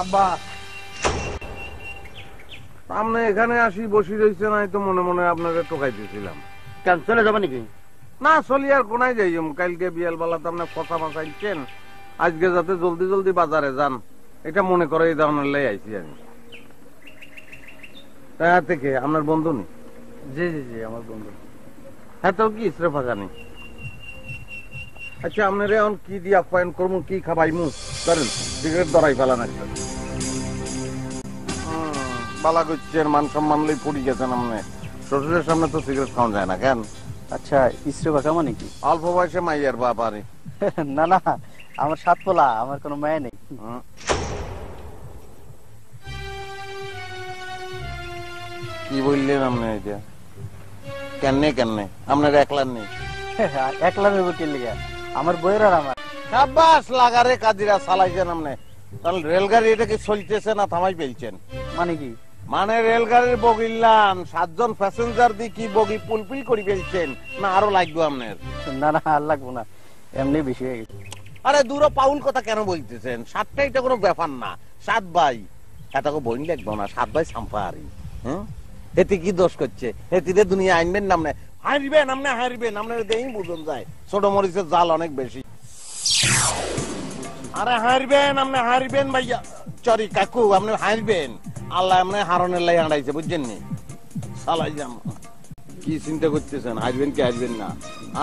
আব্বা আপনি এখানে আসি বসি রয়েছে নাই তো মনে মনে আপনাকে টোকাই দিয়েছিলাম। কেন চলে যাবে নাকি? না চলি আর কোনায় যাই, কালকে বিয়াল বেলাতে আপনি ফসা মাসাইছেন, আজকে যাতে জলদি জলদি বাজারে যান এটা মনে করে এই ধরনের লাই আইছি আমি। তা থেকে আপনার বন্ধু নেই? জি জি জি আমার বন্ধু। হ্যাঁ তো কি ইসরে ফাঁকা নেই। আচ্ছা আপনার এখন কি দিয়ে আপ্যায়ন করবো, কি খাবাইমু ধরেন সিগারেট ধরাই ফেলা না বালা করছেন, মান সম্মান লই পড়ি গেছেন আপনি। শ্বশুরের সামনে তো সিগারেট খাওয়া যায় না কেন? আচ্ছা ইসরে বাঁকা মানে কি? অল্প বয়সে মাইয়ার বাপ আরে। না না আমার সাত পোলা, আমার কোনো মায়া নেই। কি বললেন আপনি এটা? কেন কেমনে আপনার একলার নেই? একলা নেব কি লিগা, আমার বইয়ের আর আমার। সাব্বাস লাগারে কাজিরা চালাইছেন আপনি। তাহলে রেলগাড়ি এটা কি চলতেছে না থামাই ফেলছেন? মানে কি? মানে রেলগাড়ির বগিলান 7 জন প্যাসেঞ্জার দিয়ে কি বগি পুলপুল করে ফেলছেন না আরো লাগবে আপনার? না না আর লাগবো না, এমনি বেশি হয়ে গেছে। আরে দূর পাউল কথা কেন বলতেছেন? 7টা এটা কোনো ব্যাপার না, 7 ভাই এটাকে বই লাগবো না, 7 ভাই সাম্পারি। হ্যাঁ এতে কি দোষ করছে? এতে দুনিয়া আইনবেন না, হারিবেন আপনি, হারিবেন আপনার দেই বুঝন যায়। ছোট মরিচের জাল অনেক বেশি। আরে হারবেন আপনি, হারবেন ভাইয়া চরি কাকু আপনি হারবেন। আল্লাহ আপনি হারনের লাই আড়াইছে বুঝছেন নি? সালাই যাম কি চিন্তা করতেছেন, হারবেন কি হারবেন না?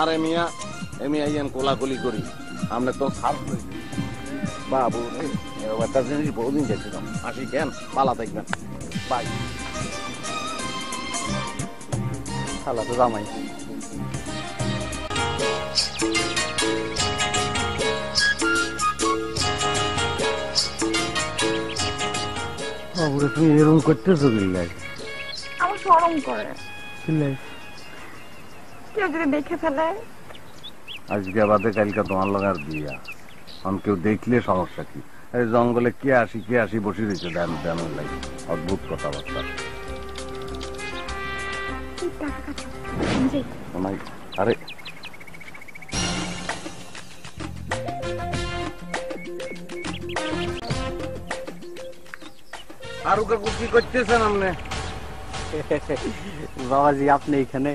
আরে মিয়া এমি আইয়ান কোলাকুলি করি আপনি তো সাপ বাবু একটা জিনিস বহুদিন দেখছিলাম। আসি কেন পালা দেখবেন বাই। শালা তো জামাই। তুমি এরকম করতেছো কিল্লাই? আমার শরম করে। কিল্লাই? কেউ যদি দেখে ফেলে? আজকে বাদে কালকে তোমার লাগার দিয়া কেউ দেখলে সমস্যা কি? এই জঙ্গলে কে আসি বসে রয়েছে দেন দেন লাগে অদ্ভুত কথাবার্তা। আরে আরো কাকু কি করতেছেন আপনি? বাবাজি আপনি এখানে?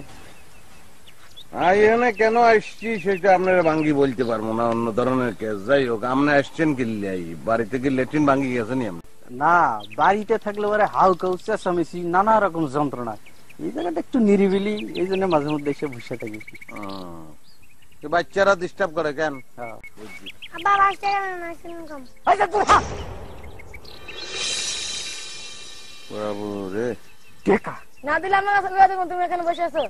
এখানে কেন আসছি সেটা আপনার ভাঙ্গি বলতে পারবো না, অন্য ধরনের কেস। যাই হোক আপনি আসছেন কিনলে বাড়িতে কি লেট্রিন ভাঙ্গি গেছেন? না বাড়িতে থাকলে পরে হাউকা চেঁচামেচি নানা রকম যন্ত্রণা, এই জায়গাটা একটু নিরিবিলি, এই জন্য মাঝে মধ্যে এসে বসে থাকি। বাচ্চারা ডিস্টার্ব করে কেন? বাবু রে না দিলে আমার তুমি এখানে বসে আছো।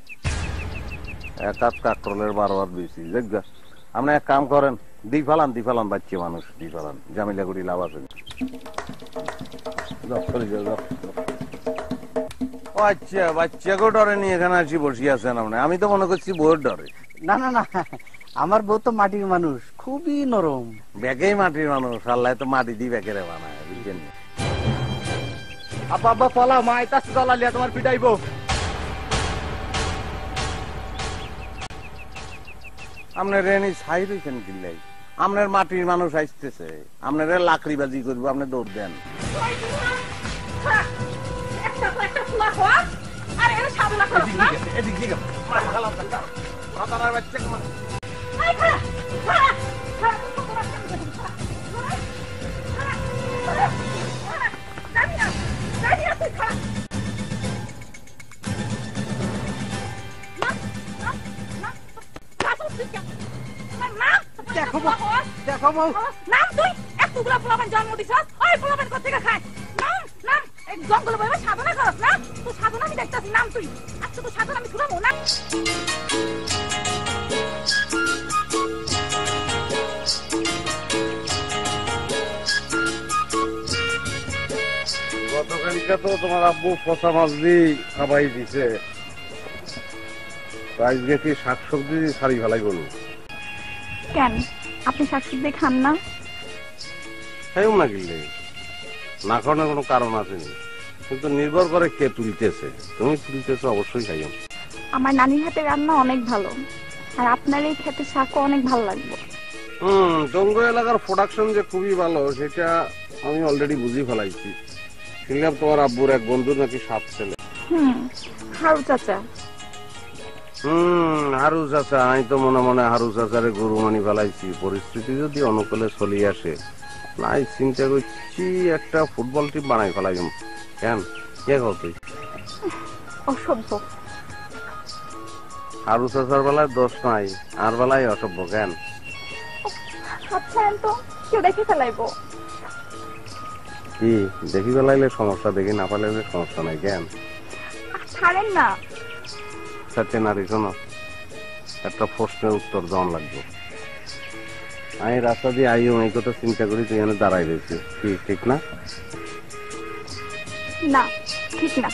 এক হাত কাকরলের 12 হাত বেশি দেখবা। আপনি এক কাম করেন, দি ফেলান বাচ্চা মানুষ দি ফেলান, জামিলা করি লাভ আছে। আচ্ছা বাচ্চাকেও ডরে নিয়ে এখানে আসি বসে আছেন আপনি? আমি তো মনে করছি বউয়ের ডরে। না না না আমার বউ তো মাটির মানুষ, খুবই নরম। ব্যাগেই মাটির মানুষ, আল্লাহ তো মাটি দিয়ে ব্যাগেরে বানায় বুঝছেন? আব্বা আব্বা পলা মা এটা জ্বালালিয়া তোমার পিটাইবো। আপনার রেনি ছাই রয়েছেন কিল্লাই? আপনার মাটির মানুষ আসতেছে, আপনার লাকড়ি বাজি করবো, আপনি দৌড় দেন। জন্ম দিছ কোথেকে খায়? নাম এই জঙ্গলে বইবে সাধনা করস না? তুই সাধনা আমি দেখতেছি, নাম তুই। আচ্ছা তুই সাধনা আমি শুনাবো না। গতকালকে তো তোমার আব্বু ফসা মাছ দিয়ে খাবাই দিছে, আজকে কি শাকসবজি ছাড়ি ফেলাই বলবো? কেন আপনি শাকসবজি খান না? খাইও না কিনলে না খাওয়ানোর কোনো কারণ আছে না, কিন্তু নির্ভর করে কে তুলতেছে। তুমি তুলতেছো অবশ্যই খাইও। আমার নানির হাতে রান্না অনেক ভালো, আর আপনার এই খেতে শাকও অনেক ভালো লাগবে। জঙ্গল এলাকার প্রোডাকশন যে খুবই ভালো সেটা আমি অলরেডি বুঝি ফেলাইছি, শুনলাম তোমার আব্বুর এক বন্ধু নাকি সাপ ছেলে। হারু চাচা। হারু চাচা, আমি তো মনে মনে হারু চাচারে গরু মানি ফেলাইছি। পরিস্থিতি যদি অনুকূলে চলি আসে, নাই চিন্তা করছি একটা ফুটবল টিম বানাই ফেলাই। কেন কে কত অসভ্য। হারু চাচার বেলায় দোষ নাই, আর বেলায় অসভ্য কেন? আচ্ছা তো কেউ দেখে ফেলাইবো। কি দেখি ফেলাইলে সমস্যা, দেখি না ফেলাইলে সমস্যা নাই কেন? ছাড়েন না। সাথে নারী শোনো, একটা প্রশ্নের উত্তর দেওয়ান লাগবে। আমি রাস্তা দিয়ে আইও এই কথা চিন্তা করি, তুই এখানে দাঁড়াই রয়েছিস, কি ঠিক না? না ঠিক না।